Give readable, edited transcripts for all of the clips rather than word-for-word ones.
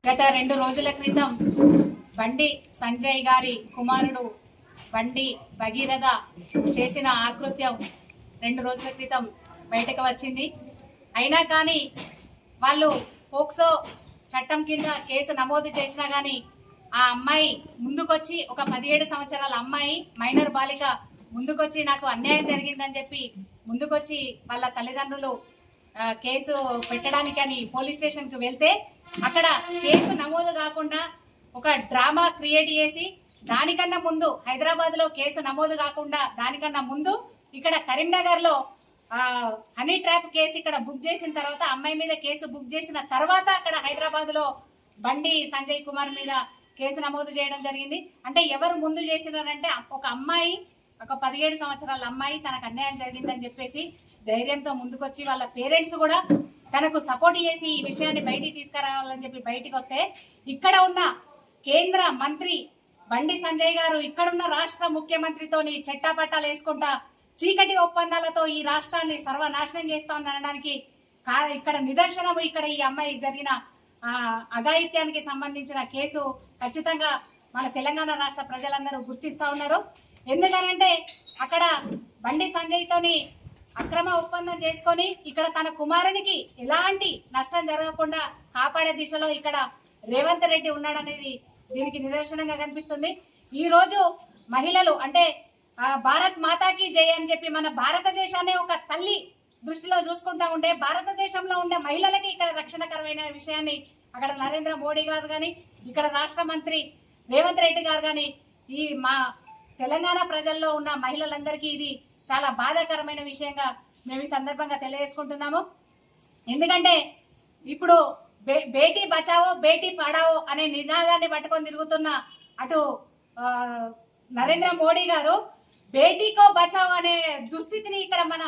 గత 2 రోజుల క్రితం బండి సంజయ్ గారి కుమారుడు బండి భగీరథ చేసిన ఆకృత్యం 2 రోజుల క్రితం బయటకు వచ్చింది. అయినా కానీ వాళ్ళు పోక్సో చట్టం కింద కేసు నమోదు చేసినా కానీ ఆ అమ్మాయి ముందుకొచ్చి, ఒక 17 సంవత్సరాల అమ్మాయి మైనర్ బాలిక ముందుకొచ్చి నాకు అన్యాయం జరిగిందని చెప్పి ముందుకొచ్చి వాళ్ళ తల్లిదండ్రులు కేసు పెట్టడానికని పోలీస్ స్టేషన్కి వెళ్తే అక్కడ కేసు నమోదు కాకుండా ఒక డ్రామా క్రియేట్ చేసి దానికన్నా ముందు హైదరాబాద్లో కేసు నమోదు కాకుండా దానికన్నా ముందు ఇక్కడ కరీంనగర్లో హనీ ట్రాప్ కేసు ఇక్కడ బుక్ చేసిన తర్వాత అమ్మాయి మీద కేసు బుక్ చేసిన తర్వాత అక్కడ హైదరాబాద్లో బండి సంజయ్ కుమార్ మీద కేసు నమోదు చేయడం జరిగింది. అంటే ఎవరు ముందు చేసినారంటే ఒక అమ్మాయి, ఒక 17 సంవత్సరాల అమ్మాయి తనకు అన్యాయం జరిగిందని చెప్పేసి ధైర్యంతో ముందుకొచ్చి వాళ్ళ పేరెంట్స్ కూడా తనకు సపోర్ట్ చేసి ఈ విషయాన్ని బయటికి తీసుకురావాలని చెప్పి బయటికి వస్తే ఇక్కడ ఉన్న కేంద్ర మంత్రి బండి సంజయ్ గారు ఇక్కడున్న రాష్ట్ర ముఖ్యమంత్రితోని చెట్టాపట్టాలు వేసుకుంటా చీకటి ఒప్పందాలతో ఈ రాష్ట్రాన్ని సర్వనాశనం చేస్తామని అనడానికి ఇక్కడ నిదర్శనము ఇక్కడ ఈ అమ్మాయి జరిగిన అఘాయిత్యానికి సంబంధించిన కేసు ఖచ్చితంగా మన తెలంగాణ రాష్ట్ర ప్రజలందరూ గుర్తిస్తూ ఉన్నారు. ఎందుకనంటే అక్కడ బండి సంజయ్ తోని అక్రమ ఒప్పందం చేసుకొని ఇక్కడ తన కుమారునికి ఎలాంటి నష్టం జరగకుండా కాపాడే దిశలో ఇక్కడ రేవంత్ రెడ్డి ఉన్నాడనేది దీనికి నిదర్శనంగా కనిపిస్తుంది. ఈ రోజు మహిళలు అంటే భారత్ మాతాకి జై అని చెప్పి మన భారతదేశాన్ని ఒక తల్లి దృష్టిలో చూసుకుంటా ఉంటే భారతదేశంలో ఉండే మహిళలకి ఇక్కడ రక్షణకరమైన విషయాన్ని అక్కడ నరేంద్ర మోడీ గారు కానీ ఇక్కడ రాష్ట్ర మంత్రి రేవంత్ రెడ్డి గారు కానీ ఈ మా తెలంగాణ ప్రజల్లో ఉన్న మహిళలందరికీ ఇది చాలా బాధాకరమైన విషయంగా మేము ఈ సందర్భంగా తెలియజేసుకుంటున్నాము. ఎందుకంటే ఇప్పుడు బేటీ బచావో బేటీ పడావో అనే నినాదాన్ని పట్టుకొని తిరుగుతున్న అటు నరేంద్ర మోడీ గారు బేటీకో బచావో అనే దుస్థితిని ఇక్కడ మన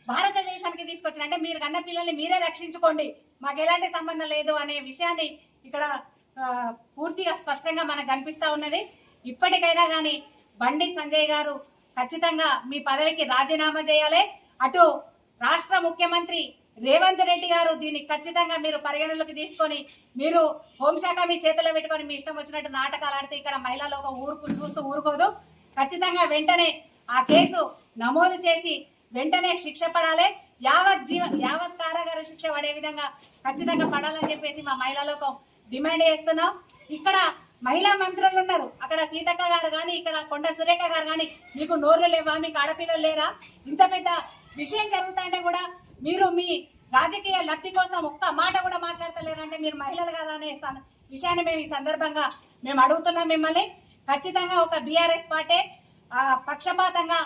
భారతదేశానికి తీసుకొచ్చిన, అంటే మీరు కన్న పిల్లల్ని మీరే రక్షించుకోండి, మాకు ఎలాంటి సంబంధం లేదు అనే విషయాన్ని ఇక్కడ పూర్తిగా స్పష్టంగా మనకు కనిపిస్తూ ఉన్నది. ఇప్పటికైనా కానీ బండి సంజయ్ గారు ఖచ్చితంగా మీ పదవికి రాజీనామా చేయాలి. అటు రాష్ట్ర ముఖ్యమంత్రి రేవంత్ రెడ్డి గారు దీన్ని ఖచ్చితంగా మీరు పరిగణలోకి తీసుకొని, మీరు హోంశాఖ మీ చేతిలో పెట్టుకొని మీ ఇష్టం వచ్చినట్టు నాటకాలు ఆడితే ఇక్కడ మహిళలు ఒక చూస్తూ ఊరుకోదు. ఖచ్చితంగా వెంటనే ఆ కేసు నమోదు చేసి వెంటనే శిక్ష పడాలి. యావత్ కారాగార శిక్ష పడే విధంగా ఖచ్చితంగా పడాలని చెప్పేసి మా మహిళా లోకం డిమాండ్ చేస్తున్నాం. ఇక్కడ మహిళా మంత్రులు ఉన్నారు, అక్కడ సీతక్క గారు కానీ ఇక్కడ కొండ సురేఖ గారు కానీ మీకు నోర్లు లేవా, మీకు ఆడపిల్లలు లేరా? ఇంత పెద్ద విషయం జరుగుతుంటే కూడా మీరు మీ రాజకీయ లబ్ధి కోసం ఒక్క మాట కూడా మాట్లాడతలేరంటే మీరు మహిళలు కదా అనే విషయాన్ని మేము ఈ సందర్భంగా మేము అడుగుతున్నాం మిమ్మల్ని. ఖచ్చితంగా ఒక బీఆర్ఎస్ పార్టీ పక్షపాతంగా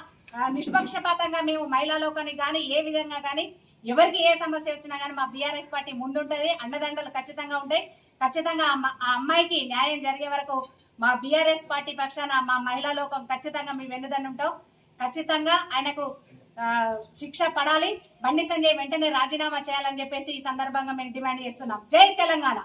నిష్పక్షపాతంగా మేము మహిళా లోకానికి కానీ ఏ విధంగా కానీ ఎవరికి ఏ సమస్య వచ్చినా కానీ మా బీఆర్ఎస్ పార్టీ ముందుంటుంది, అండదండలు ఖచ్చితంగా ఉంటాయి. ఖచ్చితంగా ఆ అమ్మాయికి న్యాయం జరిగే వరకు మా బీఆర్ఎస్ పార్టీ పక్షాన మా మహిళా లోకం ఖచ్చితంగా మీ వెన్నుదన్ను ఉంటాం. ఖచ్చితంగా ఆయనకు శిక్ష పడాలి. బండి సంజయ్ వెంటనే రాజీనామా చేయాలని చెప్పేసి ఈ సందర్భంగా మేము డిమాండ్ చేస్తున్నాం. జై తెలంగాణ.